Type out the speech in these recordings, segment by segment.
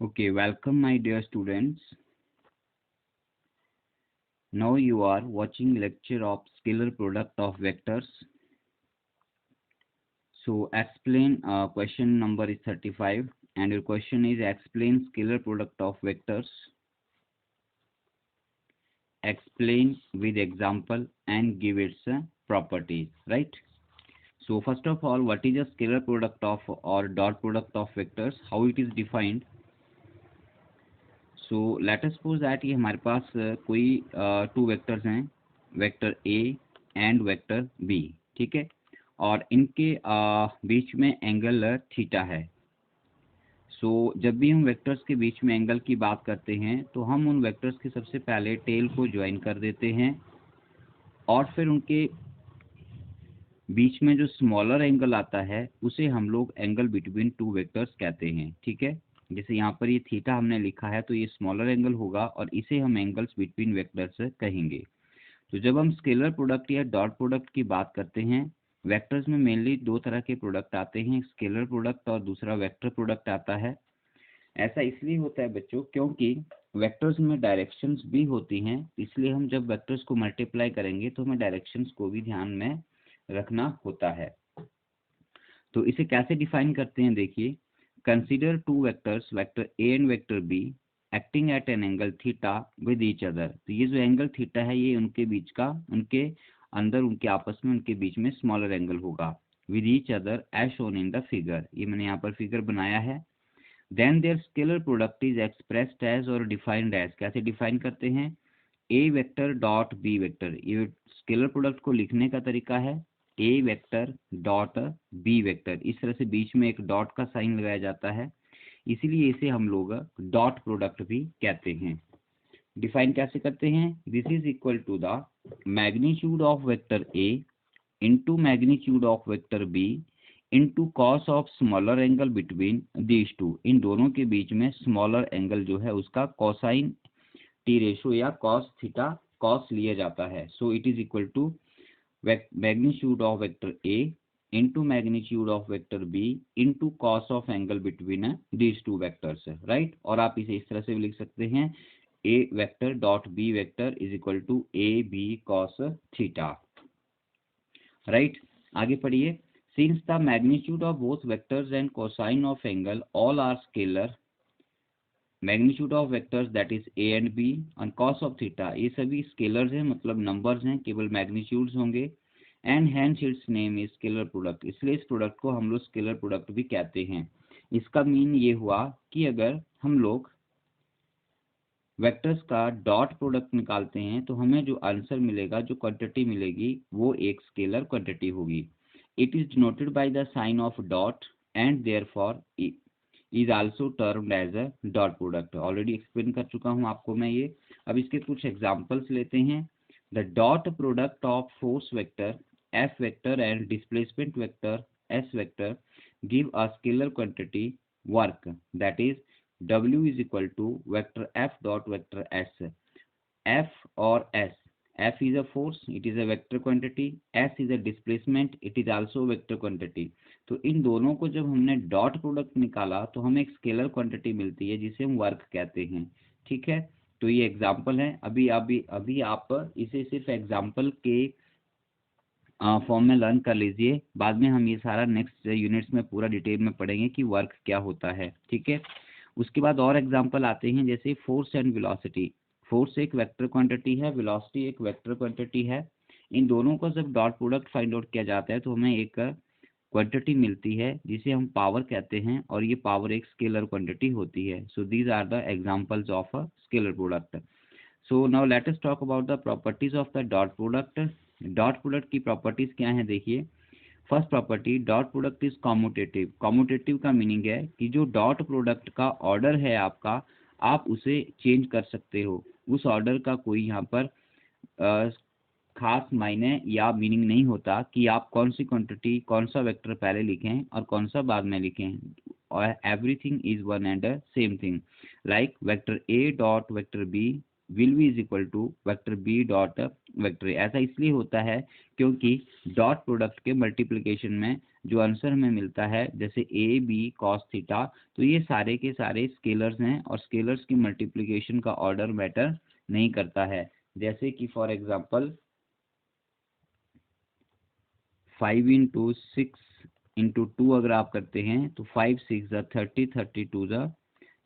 Okay, welcome my dear students. Now you are watching lecture of scalar product of vectors. So explain question number is 35 and your question is explain scalar product of vectors. Explain with example and give its properties, right? So first of all, what is a scalar product of or dot product of vectors? How it is defined? So let us suppose that ये हमारे पास कोई two vectors हैं, vector A and vector B, ठीक है, और इनके बीच में एंगल थीटा है। सो जब भी हम वेक्टर्स के बीच में एंगल की बात करते हैं तो हम उन वेक्टर्स के सबसे पहले टेल को ज्वाइन कर देते हैं और फिर उनके बीच में जो स्मॉलर एंगल आता है उसे हम लोग एंगल बिटवीन टू वेक्टर्स कहते हैं, ठीक है। जैसे यहाँ पर ये थीटा हमने लिखा है तो ये स्मॉलर एंगल होगा और इसे हम एंगल्स बिटवीन वेक्टर्स कहेंगे। तो जब हम स्केलर प्रोडक्ट या डॉट प्रोडक्ट की बात करते हैं, वेक्टर्स में मेनली दो तरह के प्रोडक्ट आते हैं, स्केलर प्रोडक्ट और दूसरा वेक्टर प्रोडक्ट आता है। ऐसा इसलिए होता है बच्चों क्योंकि वेक्टर्स में डायरेक्शंस भी होती हैं, इसलिए हम जब वेक्टर्स को मल्टीप्लाई करेंगे तो हमें डायरेक्शंस को भी ध्यान में रखना होता है। तो इसे कैसे डिफाइन करते हैं, देखिए, consider two vectors, vector A and vector be acting at an angle theta with each other. तो ये जो एंगल थीटा है ये उनके बीच का, उनके अंदर, उनके आपस में, उनके बीच में स्मॉलर एंगल होगा with each other as shown in the figure. ये मैंने यहाँ पर फिगर बनाया है। Then there scalar product is expressed as और डिफाइंड एज। कैसे डिफाइन करते हैं? A vector dot B vector. ये स्केलर प्रोडक्ट को लिखने का तरीका है A vector dot B vector. इस तरह से बीच में एक डॉट का साइन लगाया जाता है, इसीलिए इसे हम लोग डॉट प्रोडक्ट भी कहते हैं। डिफाइन कैसे करते हैं? This is equal to the magnitude of vector A into magnitude of vector B into cos of smaller angle between these two. इन दोनों के बीच में स्मॉलर एंगल जो है उसका कोसाइन टी रेशो या कॉस थीटा कॉस लिया जाता है। So it is equal to magnitude of vector A into magnitude of vector B into cos of angle between these two vectors, right? और आप इसे इस तरह से भी लिख सकते हैं A vector dot B vector is equal to A B cos theta, right? आगे पढ़िए। Since the magnitude of both vectors and cosine of angle all are scalar, magnitude of vectors that is A and B और cos of theta, ये सभी scalars हैं, मतलब numbers हैं, केवल magnitudes होंगे। And hence its name is scalar product. इसलिए इस प्रोडक्ट को हम लोग स्केलर प्रोडक्ट भी कहते हैं। इसका मीन ये हुआ कि अगर हम लोग वेक्टर्स का डॉट प्रोडक्ट निकालते हैं तो हमें जो आंसर मिलेगा, जो क्वांटिटी मिलेगी, वो एक स्केलर क्वांटिटी होगी। It is denoted by the sign of dot and therefore is also termed as a dot product. Already explain कर चुका हूं आपको मैं ये। अब इसके कुछ एग्जांपल्स लेते हैं। The dot product of force vector F vector and displacement vector S vector give a scalar quantity work that is W is equal to vector F dot vector S. F or S. F is a force, it is a vector quantity. S is a displacement, it is also vector quantity. तो इन दोनों को जब हमने dot product निकाला तो हमें एक scalar quantity मिलती है जिसे हम वर्क कहते हैं, ठीक है। तो ये एग्जांपल है। अभी अभी अभी आप इसे सिर्फ एग्जांपल के फॉर्म में लर्न कर लीजिए, बाद में हम ये सारा नेक्स्ट यूनिट्स में पूरा डिटेल में पढ़ेंगे कि वर्क क्या होता है, ठीक है। उसके बाद और एग्जांपल आते हैं, जैसे फोर्स एंड वेलोसिटी। फोर्स एक वेक्टर क्वांटिटी है, वेलोसिटी एक वेक्टर क्वांटिटी है। इन दोनों का जब डॉट प्रोडक्ट फाइंड आउट किया जाता है तो हमें एक क्वांटिटी मिलती है जिसे हम पावर कहते हैं, और ये पावर एक स्केलर क्वांटिटी होती है। So these are the examples of a scalar product. So now let us talk about the properties of the dot product. Dot product की प्रॉपर्टीज क्या हैं, देखिए। First property, dot product is commutative. Commutative का meaning है कि जो dot product का order है आपका, आप उसे चेंज कर सकते हो। उस ऑर्डर का कोई यहाँ पर खास मायने या मीनिंग नहीं होता कि आप कौन सी क्वांटिटी, कौन सा वेक्टर पहले लिखें और कौन सा बाद में लिखें, और everything is one and same thing. Like vector A dot vector B will be is equal to vector B dot vector A. ऐसा इसलिए होता है क्योंकि डॉट प्रोडक्ट के मल्टीप्लिकेशन में जो आंसर हमें मिलता है जैसे ए बी कॉस थीटा, तो ये सारे के सारे स्केलर्स हैं और स्केलर्स की मल्टीप्लिकेशन का ऑर्डर मैटर नहीं करता है। जैसे कि फॉर एग्जांपल 5 इंटू 6 इंटू 2 अगर आप करते हैं तो 5 6 30 32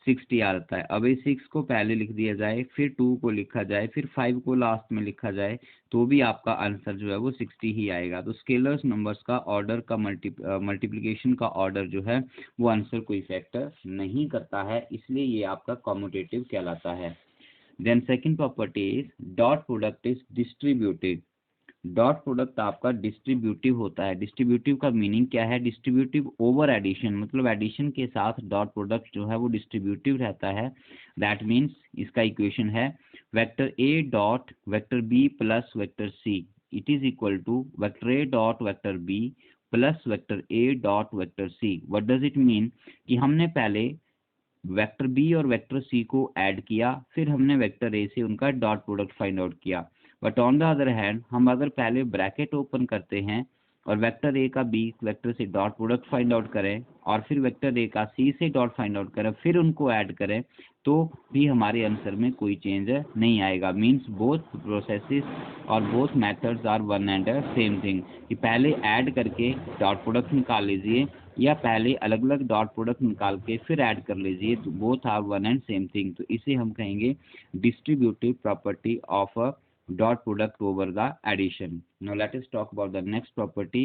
60 आता है। अब इस 6 को पहले लिख दिया जाए, फिर 2 को लिखा जाए, फिर 5 को लास्ट में लिखा जाए, तो भी आपका आंसर जो है वो 60 ही आएगा। तो स्केलर्स नंबर्स का ऑर्डर का मल्टीप्लिकेशन का ऑर्डर जो है वो आंसर कोई फैक्टर नहीं करता है, इसलिए ये आपका कॉम्यूटेटिव कहलाता है। Then second property is dot product is distributive. Dot product आपका डिस्ट्रीब्यूटिव होता है। डिस्ट्रीब्यूटिव का मीनिंग क्या है? डिस्ट्रीब्यूटिव ओवर एडिशन, मतलब एडिशन के साथ डॉट प्रोडक्ट जो है वो डिस्ट्रीब्यूटिव रहता है। दैट मीन्स इसका इक्वेशन है vector A dot vector B plus vector C, it is equal to vector A dot vector B plus vector A dot vector C. What does it mean? कि हमने पहले vector B और vector C को add किया, फिर हमने vector A से उनका डॉट प्रोडक्ट फाइंड आउट किया। But on the other hand हम अगर पहले ब्रैकेट ओपन करते हैं और वेक्टर ए का बी वेक्टर से डॉट प्रोडक्ट फाइंड आउट करें और फिर वेक्टर ए का सी से डॉट फाइंड आउट करें, फिर उनको ऐड करें, तो भी हमारे आंसर में कोई चेंज नहीं आएगा। मीन्स बोथ प्रोसेसेस और both methods are one and same thing, कि पहले ऐड करके डॉट प्रोडक्ट निकाल लीजिए या पहले अलग अलग डॉट प्रोडक्ट निकाल के फिर ऐड कर लीजिए, तो both are one and same thing. तो इसे हम कहेंगे distributive property of a dot product over the addition. Now let us talk about the next property.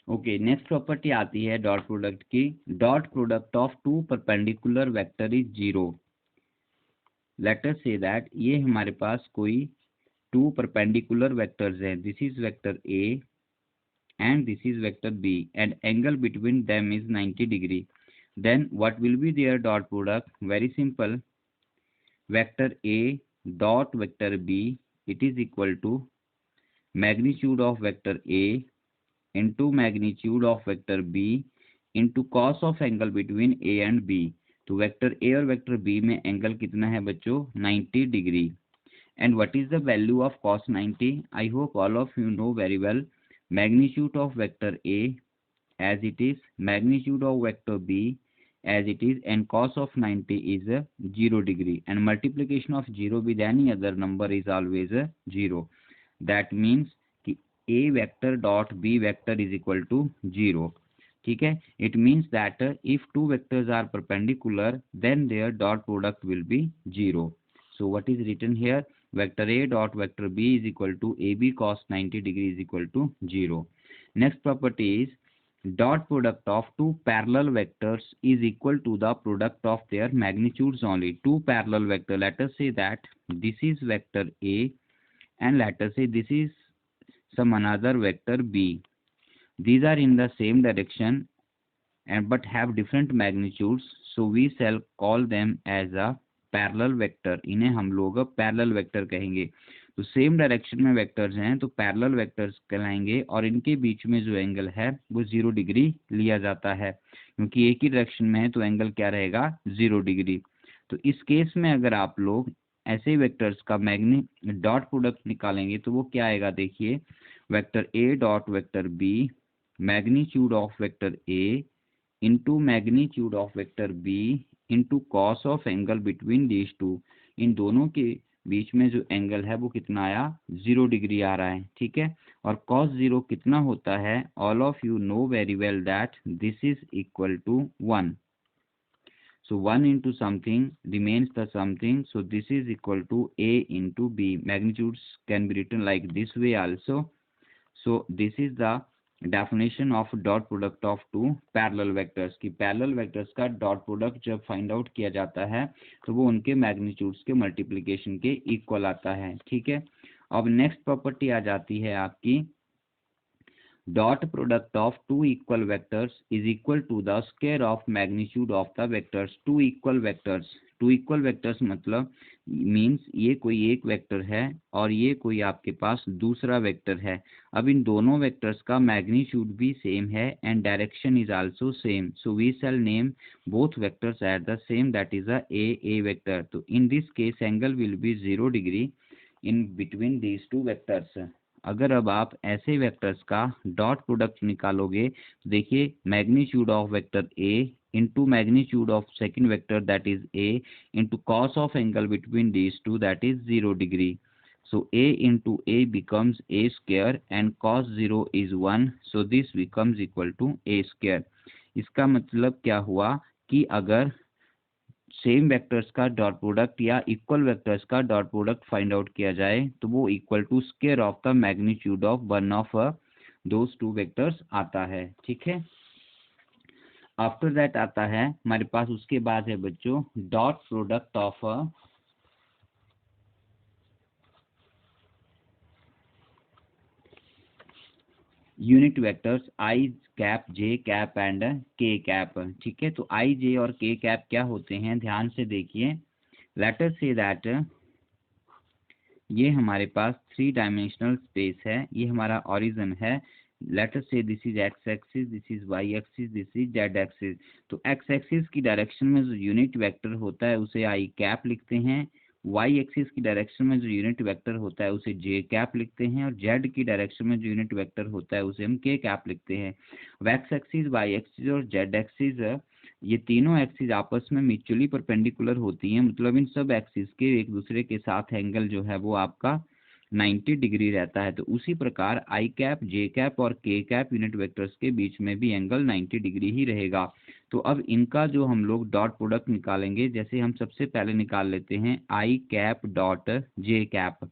Okay, next property आती है dot product की, dot product of two perpendicular vector is zero. Let us say that ये हमारे पास कोई two perpendicular vectors हैं, this is vector A and this is vector B and angle between them is 90 degree. Then what will be their dot product? Very simple, vector A dot vector B, it is equal to magnitude of vector A into magnitude of vector B into cos of angle between A and B. तो vector A और vector B में angle कितना है बच्चों? 90 degree. And what is the value of cos 90? I hope all of you know very well. Magnitude of vector A as it is, magnitude of vector B as it is, and cos of 90 is 0 degree, and multiplication of 0 with any other number is always 0. That means कि A vector dot B vector is equal to 0. ठीक है? It means that if two vectors are perpendicular, then their dot product will be 0. So what is written here? Vector A dot vector B is equal to AB cos 90 degree is equal to 0. Next property is dot product of two parallel vectors is equal to the product of their magnitudes only. Two parallel vector, let us say that this is vector A and let us say this is some another vector B. These are in the same direction and but have different magnitudes, so we shall call them as a parallel vector. इन्हें हम लोग parallel vector कहेंगे। तो same direction में vectors हैं तो parallel vectors कहलाएंगे, और इनके बीच में जो एंगल है वो 0 डिग्री लिया जाता है, क्योंकि एक ही डायरेक्शन में है तो एंगल क्या रहेगा? 0 डिग्री। तो इस केस में अगर आप लोग ऐसे वेक्टर्स का डॉट प्रोडक्ट निकालेंगे तो वो क्या आएगा? देखिए, vector A dot vector B magnitude of vector A into magnitude of vector B into cos of angle between these two. इन दोनों के बीच में जो एंगल है वो कितना आया? 0 डिग्री आ रहा है। ठीक है? और कॉस 0 कितना होता है? All of you know very well that this is equal to 1. So 1 into something remains the something, so this is equal to A into B. Magnitudes can be written like this way also. So this is the definition of dot product of two parallel vectors, कि parallel vectors का dot product जब find out किया जाता है तो वो उनके magnitudes के multiplication के equal आता है। ठीक है? अब next property आ जाती है आपकी dot product of two equal vectors is equal to the square of magnitude of the vectors. Two equal vectors मतलब मीन्स ये कोई एक वेक्टर है और ये कोई आपके पास दूसरा वेक्टर है। अब इन दोनों वेक्टर्स का मैग्नीट्यूड भी सेम है and direction is also same, so we shall name both vectors at the same, that is a A vector. तो in this case angle will be 0 degree in between these two vectors. अगर अब आप ऐसे vectors का dot product निकालोगे तो देखिए magnitude of vector A into magnitude of second vector that is A into cos of angle between these two that is 0 degree. So a into a becomes a square and cos 0 is 1. So this becomes equal to a square. इसका मतलब क्या हुआ कि अगर same vectors का dot product या equal vectors का dot product find out किया जाए तो वो equal to square of the magnitude of one of those two vectors आता है. ठीक है. आफ्टर दैट आता है हमारे पास, उसके बाद है बच्चों dot product of unit vectors I cap J cap and के कैप. ठीक है. तो आई जे और के कैप क्या होते हैं, ध्यान से देखिए. लेट अस से दैट ये हमारे पास 3 डायमेंशनल स्पेस है, ये हमारा ओरिजिन है. Let us say this is X axis, this is Y axis, this is Z axis. तो एक्स एक्सिस की डायरेक्शन में जो यूनिट वेक्टर होता है उसे आई कैप लिखते हैं. वाई एक्सिस की डायरेक्शन में जो यूनिट वेक्टर होता है उसे जे कैप लिखते हैं. और जेड की डायरेक्शन में जो यूनिट वेक्टर होता है उसे हम के कैप लिखते हैं. एक्स एक्सिस, वाई एक्सिस और जेड एक्सिस, ये तीनों एक्सिस आपस में म्यूचुअली परपेंडिकुलर होती हैं. मतलब इन सब एक्सिस के एक दूसरे के साथ एंगल जो है वो आपका 90 डिग्री रहता है. तो उसी प्रकार आई कैप, जे कैप और के कैप यूनिट वेक्टर्स के बीच में भी एंगल 90 डिग्री ही रहेगा. तो अब इनका जो हम लोग डॉट प्रोडक्ट निकालेंगे, जैसे हम सबसे पहले निकाल लेते हैं I cap dot J cap.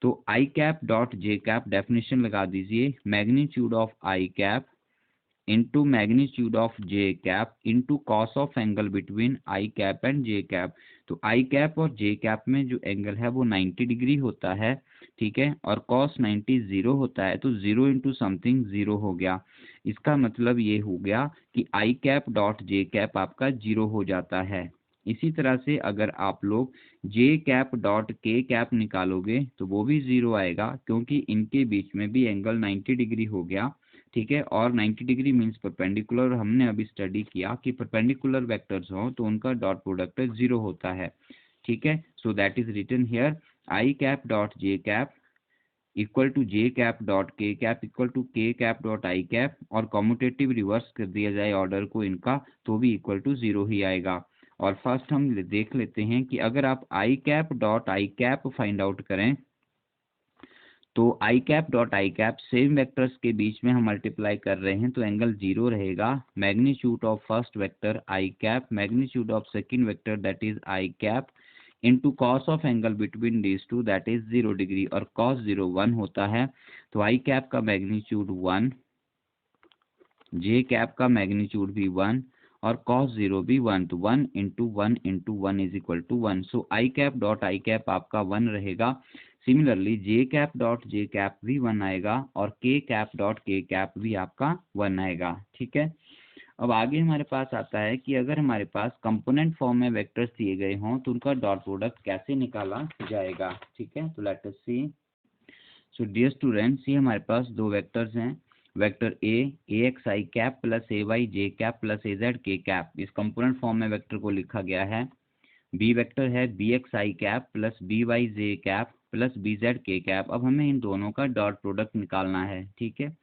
तो I cap dot J cap definition लगा दीजिए, magnitude of I cap into magnitude of J cap into cos of angle between I cap and J cap. तो आई कैप और जे cap में जो angle है वो 90 degree होता है. ठीक है. और कॉस 90 0 होता है, तो 0 इंटू समथिंग 0 हो गया. इसका मतलब ये हो गया कि आई कैप डॉट जे कैप आपका 0 हो जाता है. इसी तरह से अगर आप लोग जे कैप डॉट के कैप निकालोगे तो वो भी 0 आएगा, क्योंकि इनके बीच में भी एंगल 90 डिग्री हो गया. ठीक है. और 90 डिग्री मीन्स परपेंडिकुलर. हमने अभी स्टडी किया कि परपेंडिकुलर वेक्टर्स हो तो उनका डॉट प्रोडक्ट 0 होता है. ठीक है. So that is written here I cap dot J cap equal to J cap dot K cap equal to K cap dot I cap. और कॉम्यूटेटिव रिवर्स कर दिया जाए ऑर्डर को इनका तो भी इक्वल टू 0 ही आएगा. और फर्स्ट हम देख लेते हैं कि अगर आप I cap dot I cap find out करें तो I cap dot I cap same vectors के बीच में हम मल्टीप्लाई कर रहे हैं तो एंगल 0 रहेगा. Magnitude of first vector I cap, magnitude of second vector that is I cap into cos of angle between these two that is 0 degree. और कॉस 0 1 होता है. तो आई कैप का मैग्नीट्यूड 1, जे कैप का magnitude भी 1 और cos 0 भी 1. तो 1 into 1 into 1 is equal to 1. So I cap dot I cap आपका 1 रहेगा. सिमिलरली जे कैप डॉट जे कैप भी 1 आएगा और के कैप डॉट के कैप भी आपका 1 आएगा. ठीक है. अब आगे हमारे पास आता है कि अगर हमारे पास कंपोनेंट फॉर्म में वेक्टर्स दिए गए हों तो उनका डॉट प्रोडक्ट कैसे निकाला जाएगा. ठीक है. तो let us see. So dear students, ये हमारे पास दो वेक्टर्स हैं. Vector A X I cap plus A Y J cap plus A Z K cap. इस कंपोनेंट फॉर्म में वेक्टर को लिखा गया है. बी वेक्टर है B X I cap plus B Y J cap plus B Z K cap. अब हमें इन दोनों का डॉट प्रोडक्ट निकालना है. ठीक है.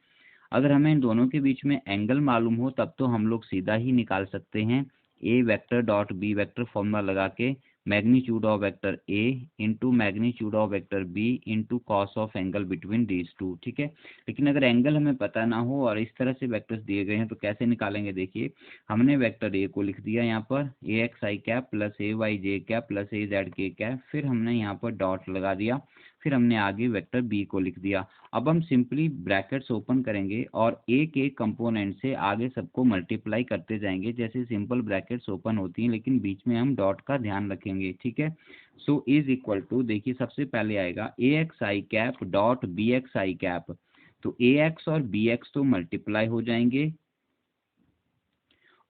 अगर हमें इन दोनों के बीच में एंगल मालूम हो तब तो हम लोग सीधा ही निकाल सकते हैं. A vector dot B vector formula लगा के magnitude of vector A into magnitude of vector B into cos of angle between these two. ठीक है. लेकिन अगर एंगल हमें पता ना हो और इस तरह से वेक्टर्स दिए गए हैं तो कैसे निकालेंगे. देखिए हमने वेक्टर ए को लिख दिया यहाँ पर ए X I cap plus A Y J cap plus A Z K cap. फिर हमने यहाँ पर डॉट लगा दिया. फिर हमने आगे वेक्टर बी को लिख दिया. अब हम सिंपली ब्रैकेट्स ओपन करेंगे और ए के कंपोनेंट से आगे सबको मल्टीप्लाई करते जाएंगे जैसे सिंपल ब्रैकेट्स ओपन होती हैं, लेकिन बीच में हम डॉट का ध्यान रखेंगे. ठीक है. सो इज इक्वल टू, देखिए सबसे पहले आएगा A X I cap dot B X I cap. तो ए एक्स और बी एक्स तो मल्टीप्लाई हो जाएंगे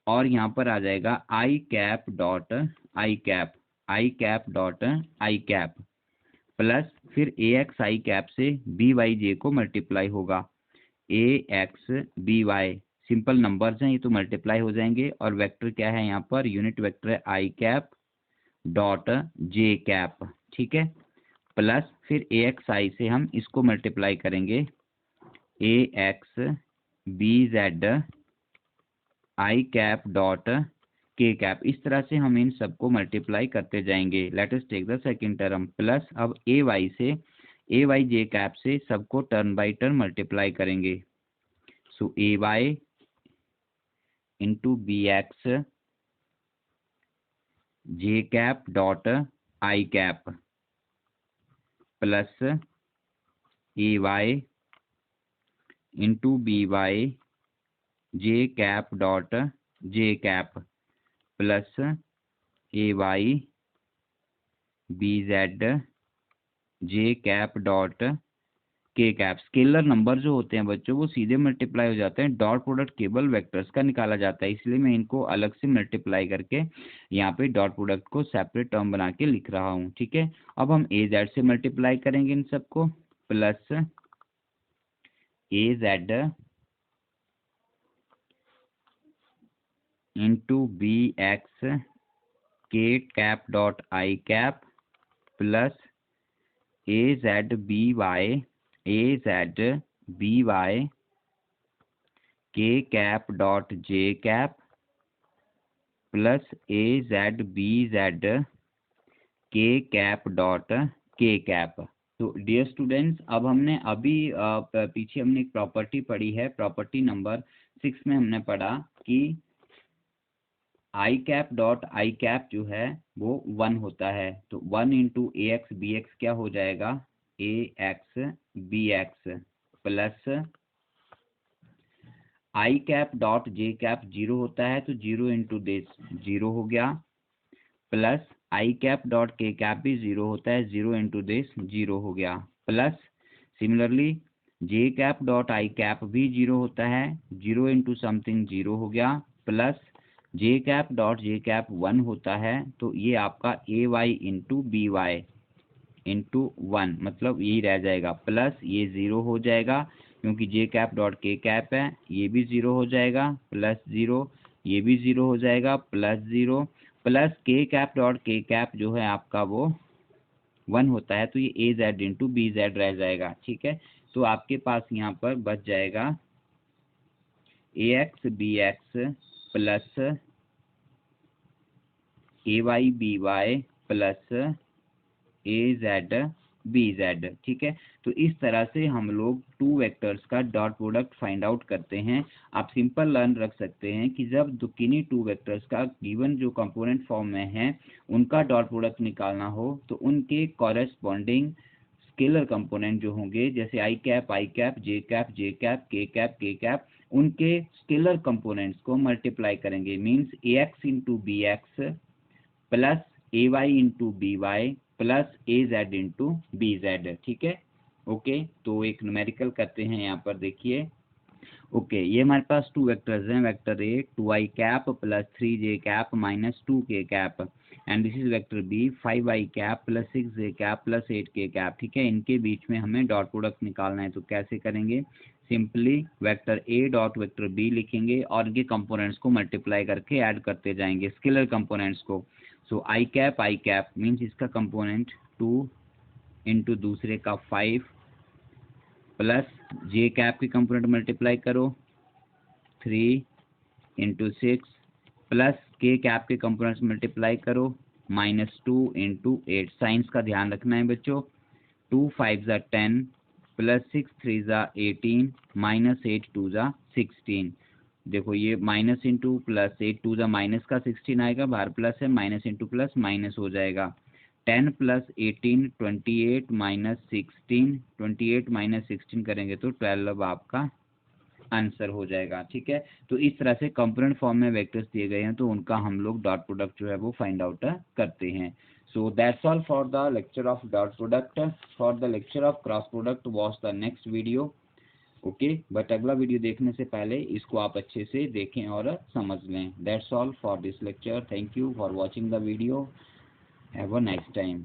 और यहाँ पर आ जाएगा I cap dot I cap, I cap dot I cap plus फिर ए एक्स आई कैप से बी वाई जे को मल्टीप्लाई होगा. A X B Y simple numbers हैं, ये तो मल्टीप्लाई हो जाएंगे. और वेक्टर क्या है यहाँ पर, यूनिट वेक्टर है आई कैप डॉट जे कैप. ठीक है. प्लस फिर ए एक्स आई से हम इसको मल्टीप्लाई करेंगे, A X B Z I cap dot K cap. इस तरह से हम इन सबको मल्टीप्लाई करते जाएंगे। Let us take the second term plus अब ए वाई से ए वाई जे कैप से सबको टर्म बाई टर्म मल्टीप्लाई करेंगे। So A Y into B X J cap dot I cap plus A Y into B Y J cap dot J cap plus A Y B Z J cap dot K cap. Scalar number जो होते हैं बच्चों वो सीधे multiply हो जाते हैं, dot product केवल वेक्टर्स का निकाला जाता है, इसलिए मैं इनको अलग से मल्टीप्लाई करके यहाँ पे डॉट प्रोडक्ट को सेपरेट टर्म बना के लिख रहा हूँ। ठीक है, अब हम ए जेड से मल्टीप्लाई करेंगे इन सबको, plus A Z into B X K cap dot I cap plus A Z B Y K cap dot J cap plus A Z B Z K cap dot K cap. तो dear students, अब हमने अभी पीछे हमने एक property पढ़ी है, property number 6 में हमने पढ़ा कि आई कैप डॉट आई कैप जो है वो 1 होता है। तो 1 इंटू ए एक्स बी एक्स क्या हो जाएगा, ए एक्स बी एक्स प्लस आई कैप डॉट जे कैप 0 होता है तो 0 इंटू दिस 0 हो गया, प्लस आई कैप डॉट के कैप भी 0 होता है, 0 इंटू दिस 0 हो गया, plus similarly J cap dot I cap भी 0 होता है, 0 इंटू समथिंग 0 हो गया, plus J cap dot J cap 1 होता है तो ये आपका A Y into B Y into 1 मतलब यही रह जाएगा, प्लस ये 0 हो जाएगा क्योंकि जे कैप डॉट के कैप है, ये भी 0 हो जाएगा, प्लस 0 ये भी 0 हो जाएगा, प्लस 0 प्लस के कैप डॉट के कैप जो है आपका वो 1 होता है तो ये ए जेड इंटू बी जेड रह जाएगा। ठीक है, तो आपके पास यहाँ पर बच जाएगा ए X B X plus A Y B Y plus A Z B Z. ठीक है, तो इस तरह से हम लोग टू वेक्टर्स का डॉट प्रोडक्ट फाइंड आउट करते हैं। आप सिंपल लर्न रख सकते हैं कि जब किन्हीं टू वेक्टर्स का गिवन जो कंपोनेंट फॉर्म में है उनका डॉट प्रोडक्ट निकालना हो तो उनके कॉरेस्पॉन्डिंग स्केलर कंपोनेंट जो होंगे जैसे I cap J cap K cap उनके स्केलर कंपोनेंट्स को मल्टीप्लाई करेंगे। Means A X into B X plus A Y into B Y plus A Z into B Z. ठीक है, ओके, तो एक न्यूमेरिकल करते हैं यहाँ पर देखिए। ओके, ये हमारे पास टू वेक्टर्स हैं, vector A 2i cap plus 3j cap minus 2k cap and this is vector B 5i cap plus 6j cap plus 8k cap. ठीक है, इनके बीच में हमें डॉट प्रोडक्ट निकालना है तो कैसे करेंगे, simply vector A dot vector B लिखेंगे और इनके कंपोनेंट्स को मल्टीप्लाई करके ऐड करते जाएंगे स्केलर कंपोनेंट्स को। सो आई कैप मीन्स इसका कंपोनेंट 2 इंटू दूसरे का 5 प्लस जे कैप की कंपोनेंट मल्टीप्लाई करो 3 इंटू 6 प्लस के कैप के कंपोनेंट्स मल्टीप्लाई करो -2 इंटू 8। साइंस का ध्यान रखना है बच्चों। 2 5 ज़ा 10 प्लस 6 3 ज़ा 18 माइनस 8 2 ज़ा 16। देखो ये माइनस इंटू प्लस 8 2 ज़ा माइनस का 16 आएगा, बाहर प्लस है, माइनस इंटू प्लस माइनस हो जाएगा। 10 प्लस 18 28 माइनस 16 28 माइनस 16 करेंगे तो 12 आपका आंसर हो जाएगा। ठीक है, तो इस तरह से कंपोनेंट फॉर्म में वेक्टर्स दिए गए हैं तो उनका हम लोग डॉट प्रोडक्ट जो है वो फाइंड आउट करते हैं। So that's all for the lecture of dot product. For the lecture of cross product watch the next video. Okay, but अगला वीडियो देखने से पहले इसको आप अच्छे से देखें और समझ लें। That's all for this lecture. Thank you for watching the video. Have a nice time.